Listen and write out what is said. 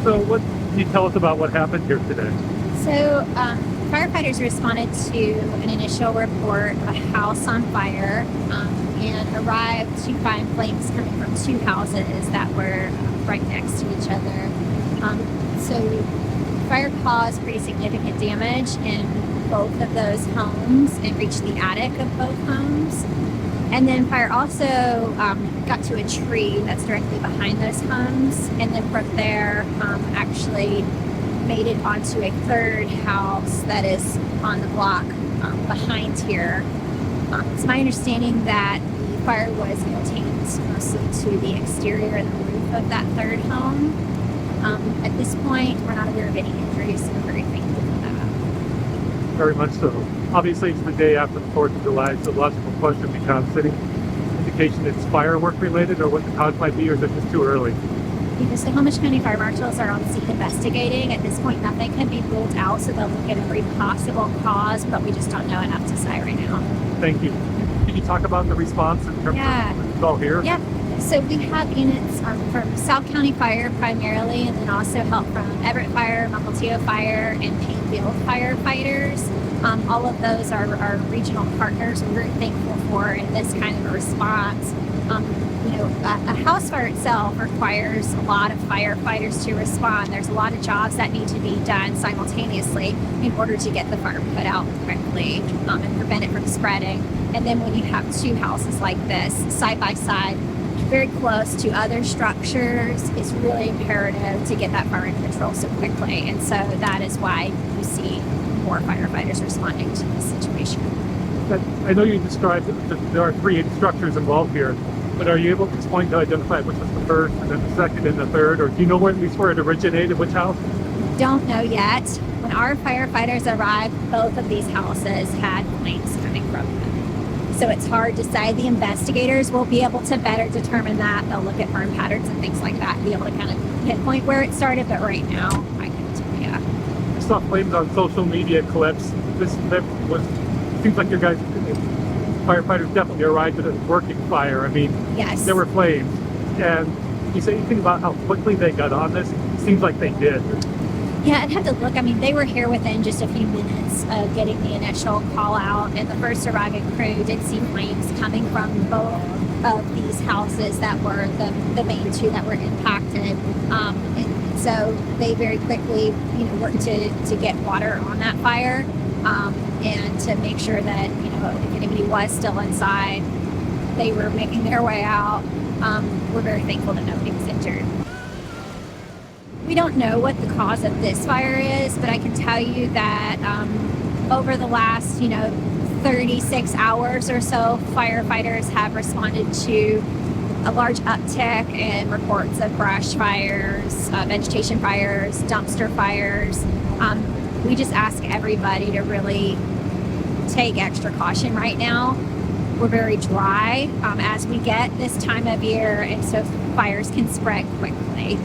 So what can you tell us about what happened here today? So, firefighters responded to an initial report of a house on fire and arrived to find flames coming from two houses that were right next to each other. So, fire caused pretty significant damage in both of those homes and reached the attic of both homes. And then fire also got to a tree that's directly behind those homes, and then from there actually made it onto a third house that is on the block behind here. It's my understanding that the fire was contained mostly to the exterior and the roof of that third home. At this point, we're not aware of any injuries, so we're very thankful for that. Very much so. Obviously, it's the day after the 4th of July, so the logical question becomes any indication it's firework related or what the cause might be, or is it just too early? Because the Snohomish County Fire Marshals are on scene investigating. At this point, nothing can be ruled out, so they'll look at every possible cause, but we just don't know enough to say right now. Thank you. Can you talk about the response in terms of what's all here? Yeah. So we have units from South County Fire primarily, and then also help from Everett Fire, Mukilteo Fire, and Painfield firefighters. All of those are our regional partners. We're very thankful for in this kind of a response. A house fire itself requires a lot of firefighters to respond. There's a lot of jobs that need to be done simultaneously in order to get the fire put out quickly and prevent it from spreading. And then when you have two houses like this, side by side, very close to other structures, it's really imperative to get that fire in control so quickly. And so that is why you see more firefighters responding to this situation. I know you described that there are 3 structures involved here, but are you able at this point to identify which was the first and then the second and the third, or do you know where, at least where it originated, which house? Don't know yet. When our firefighters arrived, both of these houses had flames coming from them. So it's hard to say. The investigators will be able to better determine that. They'll look at burn patterns and things like that and be able to kind of pinpoint where it started, but right now, I couldn't tell you. I saw flames on social media clips. Seems like your guys, firefighters definitely arrived at a working fire. I mean, Yes. there were flames. And you say anything about how quickly they got on this? It seems like they did. Yeah, I'd have to look. I mean, they were here within just a few minutes of getting the initial call out, and the first arriving crew did see flames coming from both of these houses that were the main two that were impacted. And so they very quickly, worked to get water on that fire and to make sure that, if anybody was still inside, they were making their way out. We're very thankful that nobody was injured. We don't know what the cause of this fire is, but I can tell you that over the last, 36 hours or so, firefighters have responded to a large uptick in reports of brush fires, vegetation fires, dumpster fires. We just ask everybody to really take extra caution right now. We're very dry as we get this time of year, and so fires can spread quickly.